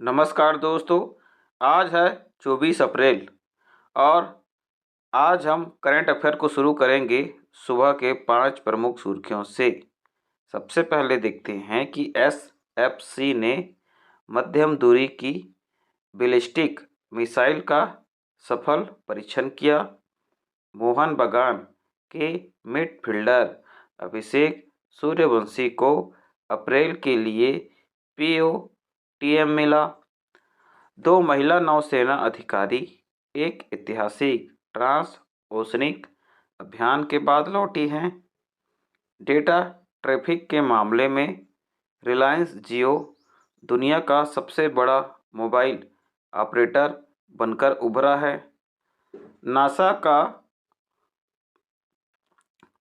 नमस्कार दोस्तों। आज है 24 अप्रैल और आज हम करंट अफेयर को शुरू करेंगे सुबह के 5 प्रमुख सुर्खियों से। सबसे पहले देखते हैं कि एसएफसी ने मध्यम दूरी की बैलिस्टिक मिसाइल का सफल परीक्षण किया। मोहन बगान के मिडफील्डर अभिषेक सूर्यवंशी को अप्रैल के लिए पीओटीएम मिला। 2 महिला नौसेना अधिकारी एक ऐतिहासिक ट्रांस ओशनिक अभियान के बाद लौटी हैं। डेटा ट्रैफिक के मामले में रिलायंस जियो दुनिया का सबसे बड़ा मोबाइल ऑपरेटर बनकर उभरा है। नासा का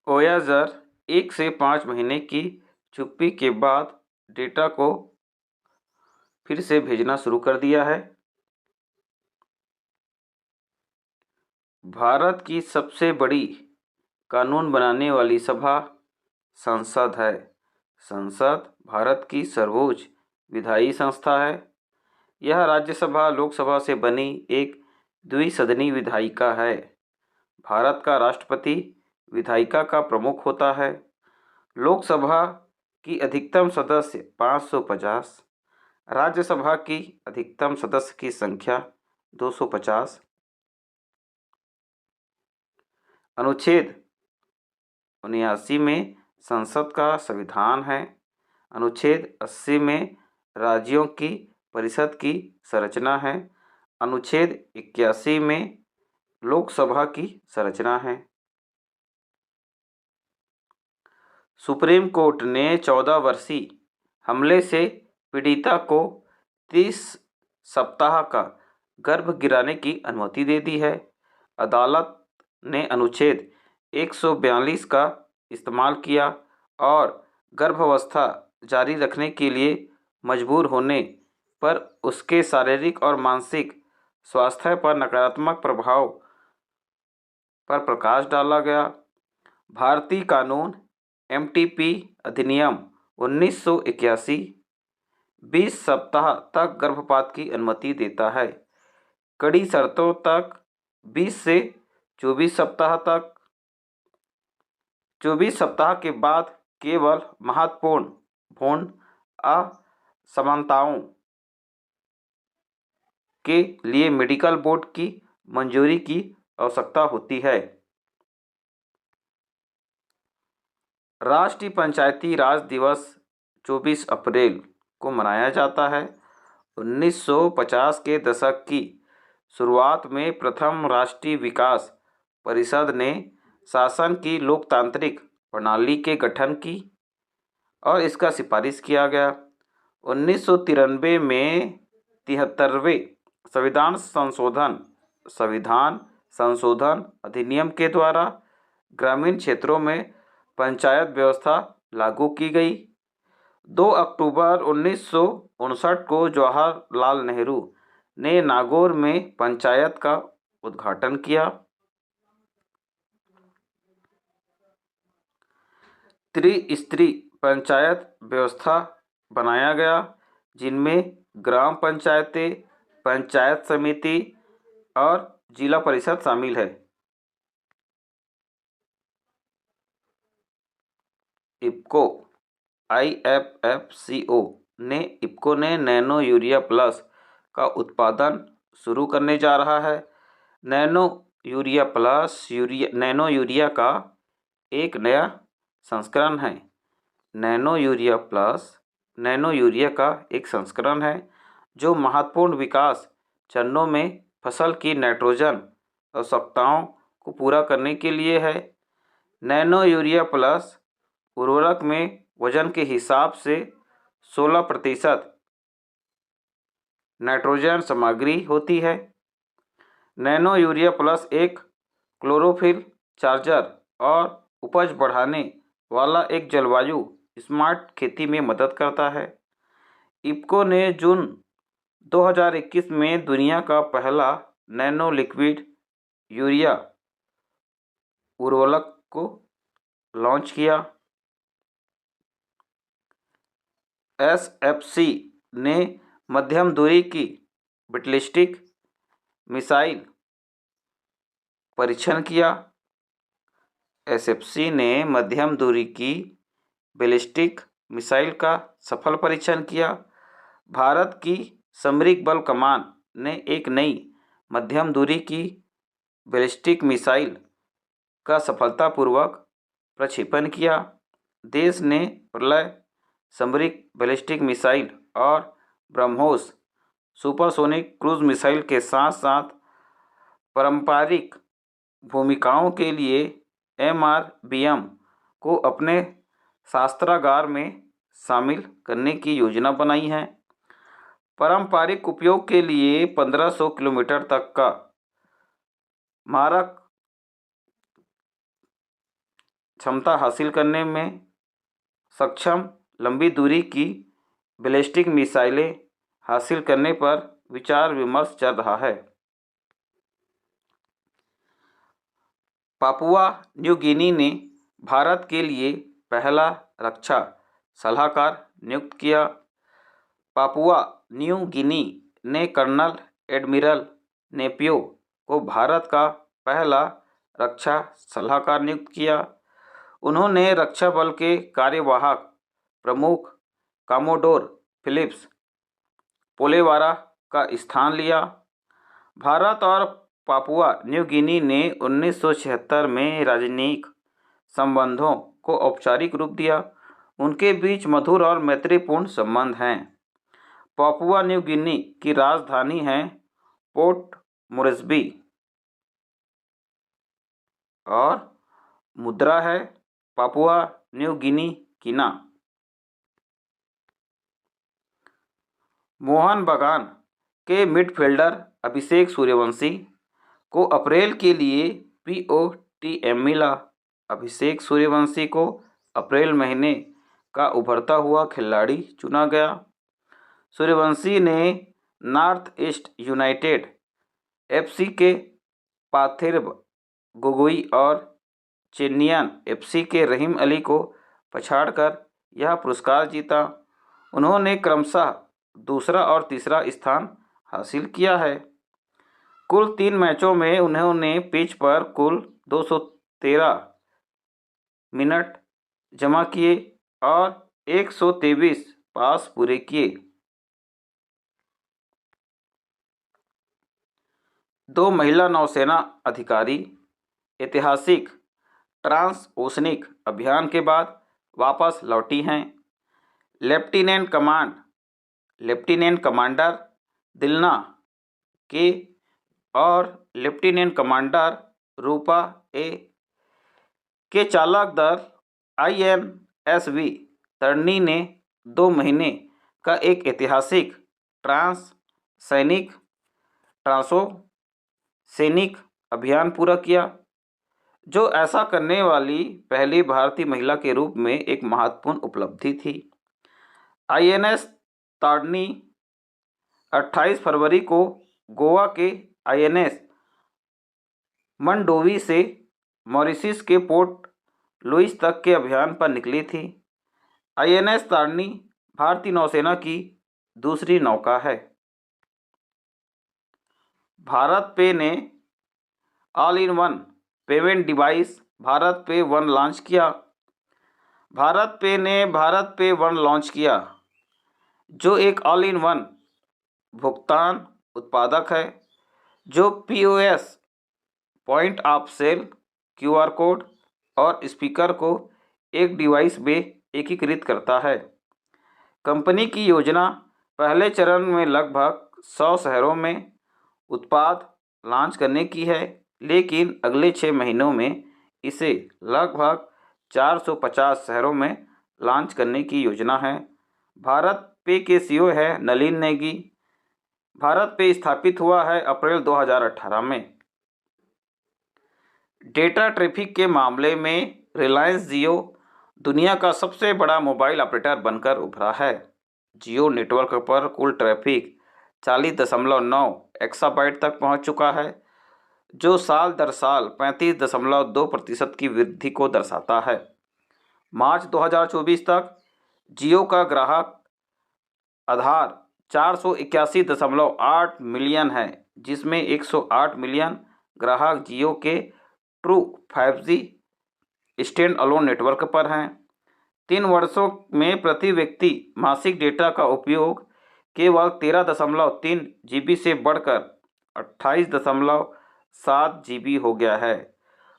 वोयाजर 1 से 5 महीने की चुप्पी के बाद डेटा को फिर से भेजना शुरू कर दिया है। भारत की सबसे बड़ी कानून बनाने वाली सभा संसद है। संसद भारत की सर्वोच्च विधायी संस्था है। यह राज्यसभा लोकसभा से बनी एक द्विसदनी विधायिका है। भारत का राष्ट्रपति विधायिका का प्रमुख होता है। लोकसभा की अधिकतम सदस्य 550, राज्यसभा की अधिकतम सदस्य की संख्या 250। अनुच्छेद 79 में संसद का संविधान है। अनुच्छेद 80 में राज्यों की परिषद की संरचना है। अनुच्छेद 81 में लोकसभा की संरचना है। सुप्रीम कोर्ट ने 14 वर्षीय हमले से पीड़िता को 30 सप्ताह का गर्भ गिराने की अनुमति दे दी है। अदालत ने अनुच्छेद 142 का इस्तेमाल किया और गर्भावस्था जारी रखने के लिए मजबूर होने पर उसके शारीरिक और मानसिक स्वास्थ्य पर नकारात्मक प्रभाव पर प्रकाश डाला गया। भारतीय कानून एमटीपी अधिनियम 1981 20 सप्ताह तक गर्भपात की अनुमति देता है। कड़ी शर्तों तक 20 से 24 सप्ताह तक। 24 सप्ताह के बाद केवल महत्वपूर्ण भ्रूण असमानताओं के लिए मेडिकल बोर्ड की मंजूरी की आवश्यकता होती है। राष्ट्रीय पंचायती राज दिवस 24 अप्रैल को मनाया जाता है। 1950 के दशक की शुरुआत में प्रथम राष्ट्रीय विकास परिषद ने शासन की लोकतांत्रिक प्रणाली के गठन की और इसका सिफारिश किया गया। 1993 में 73वें संविधान संशोधन अधिनियम के द्वारा ग्रामीण क्षेत्रों में पंचायत व्यवस्था लागू की गई। 2 अक्टूबर 1959 को जवाहरलाल नेहरू ने नागौर में पंचायत का उद्घाटन किया। त्रिस्तरीय पंचायत व्यवस्था बनाया गया, जिनमें ग्राम पंचायतें, पंचायत समिति और जिला परिषद शामिल है। इफ्को ने नैनो यूरिया प्लस का उत्पादन शुरू करने जा रहा है। नैनो यूरिया का एक नया संस्करण है। नैनो यूरिया का एक संस्करण है जो महत्वपूर्ण विकास चरणों में फसल की नाइट्रोजन आवश्यकताओं को पूरा करने के लिए है। नैनो यूरिया प्लस उर्वरक में वजन के हिसाब से 16% नाइट्रोजन सामग्री होती है। नैनो यूरिया प्लस एक क्लोरोफिल चार्जर और उपज बढ़ाने वाला एक जलवायु स्मार्ट खेती में मदद करता है। इफ्को ने जून 2021 में दुनिया का पहला नैनो लिक्विड यूरिया उर्वरक को लॉन्च किया। एसएफसी ने मध्यम दूरी की बैलिस्टिक मिसाइल परीक्षण किया। एसएफसी ने मध्यम दूरी की बैलिस्टिक मिसाइल का सफल परीक्षण किया। भारत की सामरिक बल कमान ने एक नई मध्यम दूरी की बैलिस्टिक मिसाइल का सफलतापूर्वक प्रक्षेपण किया। देश ने प्रलय सामरिक बैलिस्टिक मिसाइल और ब्रह्मोस सुपरसोनिक क्रूज मिसाइल के साथ साथ पारंपरिक भूमिकाओं के लिए MRBM को अपने शस्त्रागार में शामिल करने की योजना बनाई है। पारंपरिक उपयोग के लिए 1500 किलोमीटर तक का मारक क्षमता हासिल करने में सक्षम लंबी दूरी की बैलिस्टिक मिसाइलें हासिल करने पर विचार विमर्श चल रहा है। पापुआ न्यू गिनी ने भारत के लिए पहला रक्षा सलाहकार नियुक्त किया। पापुआ न्यू गिनी ने कर्नल एडमिरल नेपियो को भारत का पहला रक्षा सलाहकार नियुक्त किया। उन्होंने रक्षा बल के कार्यवाहक प्रमुख कमोडोर फिलिप्स पोलेवारा का स्थान लिया। भारत और पापुआ न्यू गिनी ने 1976 में राजनयिक संबंधों को औपचारिक रूप दिया। उनके बीच मधुर और मैत्रीपूर्ण संबंध हैं। पापुआ न्यू गिनी की राजधानी है पोर्ट मोरेस्बी और मुद्रा है पापुआ न्यू गिनी कीना। मोहन बागान के मिडफील्डर अभिषेक सूर्यवंशी को अप्रैल के लिए POTM मिला। अभिषेक सूर्यवंशी को अप्रैल महीने का उभरता हुआ खिलाड़ी चुना गया। सूर्यवंशी ने नॉर्थ ईस्ट यूनाइटेड FC के पाथिर गोगोई और चेन्नईयन FC के रहीम अली को पछाड़कर यह पुरस्कार जीता। उन्होंने क्रमशः दूसरा और तीसरा स्थान हासिल किया है। कुल 3 मैचों में उन्होंने पिच पर कुल 213 मिनट जमा किए और 123 पास पूरे किए। 2 महिला नौसेना अधिकारी ऐतिहासिक ट्रांस ओशनिक अभियान के बाद वापस लौटी हैं। लेफ्टिनेंट कमांडर दिलना के और लेफ्टिनेंट कमांडर रूपा ए के चालक दल INSV तरनी ने 2 महीने का एक ऐतिहासिक ट्रांसोसेनिक अभियान पूरा किया, जो ऐसा करने वाली पहली भारतीय महिला के रूप में एक महत्वपूर्ण उपलब्धि थी। INS ताड़नी 28 फरवरी को गोवा के INS मंडोवी से मॉरिशस के पोर्ट लुइस तक के अभियान पर निकली थी। INS ताड़नी भारतीय नौसेना की दूसरी नौका है। भारत पे ने all in one payment device Bharat पे वन लॉन्च किया। भारत पे ने भारत पे वन लॉन्च किया, जो एक ऑल इन वन भुगतान उत्पादक है, जो POS point of sale QR code और स्पीकर को एक डिवाइस में एकीकृत करता है। कंपनी की योजना पहले चरण में लगभग 100 शहरों में उत्पाद लॉन्च करने की है, लेकिन अगले 6 महीनों में इसे लगभग 450 शहरों में लॉन्च करने की योजना है। भारत पे के CEO है नलिन नेगी। भारत पे स्थापित हुआ है अप्रैल 2018 में। डेटा ट्रैफिक के मामले में रिलायंस जियो दुनिया का सबसे बड़ा मोबाइल ऑपरेटर बनकर उभरा है। जियो नेटवर्क पर कुल ट्रैफिक 40.9 एक्साबाइट तक पहुंच चुका है, जो साल दर साल 35.2% की वृद्धि को दर्शाता है। मार्च 2024 तक जियो का ग्राहक आधार 481.8 मिलियन है, जिसमें 108 मिलियन ग्राहक जियो के true 5G stand alone network पर हैं। 3 वर्षों में प्रति व्यक्ति मासिक डेटा का उपयोग केवल 13.3 GB से बढ़कर 28.7 GB हो गया है।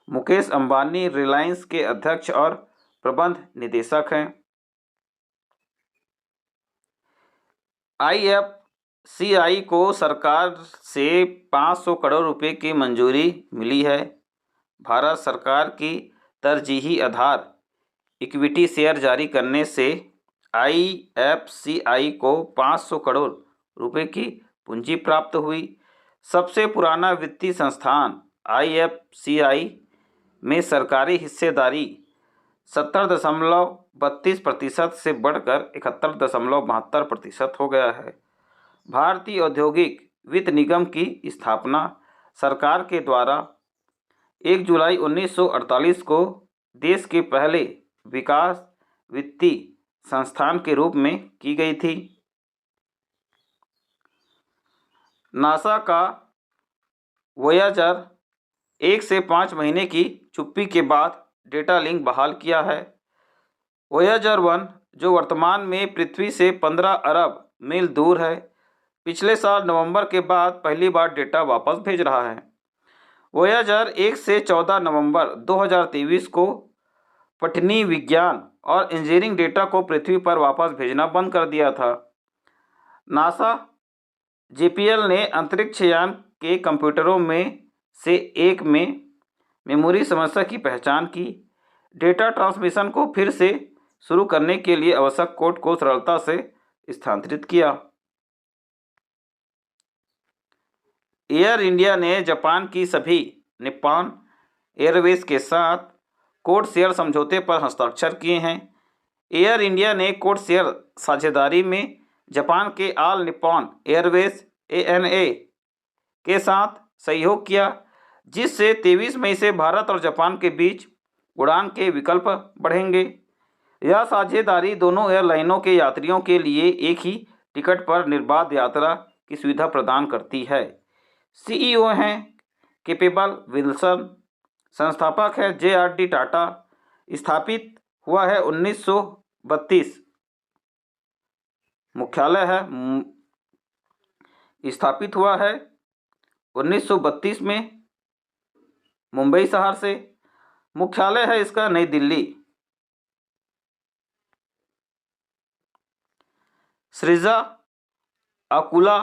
मुकेश अंबानी रिलायंस के अध्यक्ष और प्रबंध निदेशक हैं। IFCI को सरकार से 500 करोड़ रुपए की मंजूरी मिली है। भारत सरकार की तरजीही आधार इक्विटी शेयर जारी करने से IFCI को 500 करोड़ रुपए की पूंजी प्राप्त हुई। सबसे पुराना वित्तीय संस्थान IFCI में सरकारी हिस्सेदारी 70.32% से बढ़कर 71.72% हो गया है। भारतीय औद्योगिक वित्त निगम की स्थापना सरकार के द्वारा 1 जुलाई 1948 को देश के पहले विकास वित्तीय संस्थान के रूप में की गई थी। नासा का वोयाजर 1 से 5 महीने की चुप्पी के बाद डेटा लिंक बहाल किया है। वोयाजर 1, जो वर्तमान में पृथ्वी से 15 अरब मील दूर है, पिछले साल नवंबर के बाद पहली बार डेटा वापस भेज रहा है। वोयाजर 1 से 14 नवंबर 2023 को पठनीय विज्ञान और इंजीनियरिंग डेटा को पृथ्वी पर वापस भेजना बंद कर दिया था। नासा JPL ने अंतरिक्ष यान के कंप्यूटरों में से एक में मेमोरी समस्या की पहचान की। डेटा ट्रांसमिशन को फिर से शुरू करने के लिए आवश्यक कोड को सरलता से स्थानांतरित किया। एयर इंडिया ने जापान की सभी निप्पॉन एयरवेज के साथ कोड शेयर समझौते पर हस्ताक्षर किए हैं। एयर इंडिया ने कोड शेयर साझेदारी में जापान के ऑल निप्पॉन एयरवेज ANA के साथ सहयोग किया, जिससे 23 मई से भारत और जापान के बीच उड़ान के विकल्प बढ़ेंगे। यह साझेदारी दोनों एयरलाइनों के यात्रियों के लिए एक ही टिकट पर निर्बाध यात्रा की सुविधा प्रदान करती है। CEO हैं कैपेबल विल्सन, संस्थापक है JRD टाटा। स्थापित हुआ है 1932। मुख्यालय है स्थापित हुआ है 1932 में मुंबई शहर से। मुख्यालय है इसका नई दिल्ली। सृजा अकुला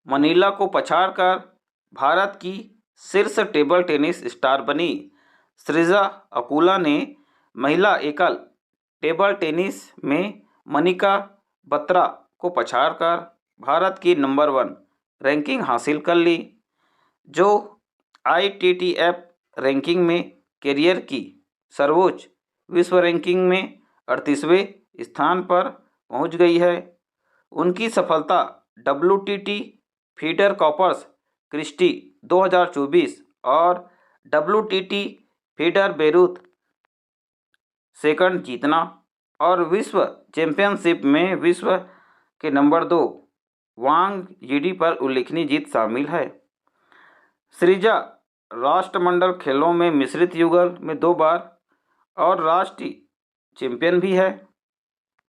मनीला को पछाड़कर भारत की शीर्ष टेबल टेनिस स्टार बनी। सृजा अकुला ने महिला एकल टेबल टेनिस में मनिका बत्रा को पछाड़कर भारत की नंबर 1 रैंकिंग हासिल कर ली, जो ITTF रैंकिंग में कैरियर की सर्वोच्च विश्व रैंकिंग में 38वें स्थान पर पहुंच गई है। उनकी सफलता WTT फीडर कॉर्पस क्रिस्टी 2024 और WTT फीडर बेरूत सेकंड जीतना और विश्व चैंपियनशिप में विश्व के नंबर 2 वांग यीडी पर उल्लेखनीय जीत शामिल है। सृजा राष्ट्रमंडल खेलों में मिश्रित युगल में 2 बार और राष्ट्रीय चैंपियन भी है।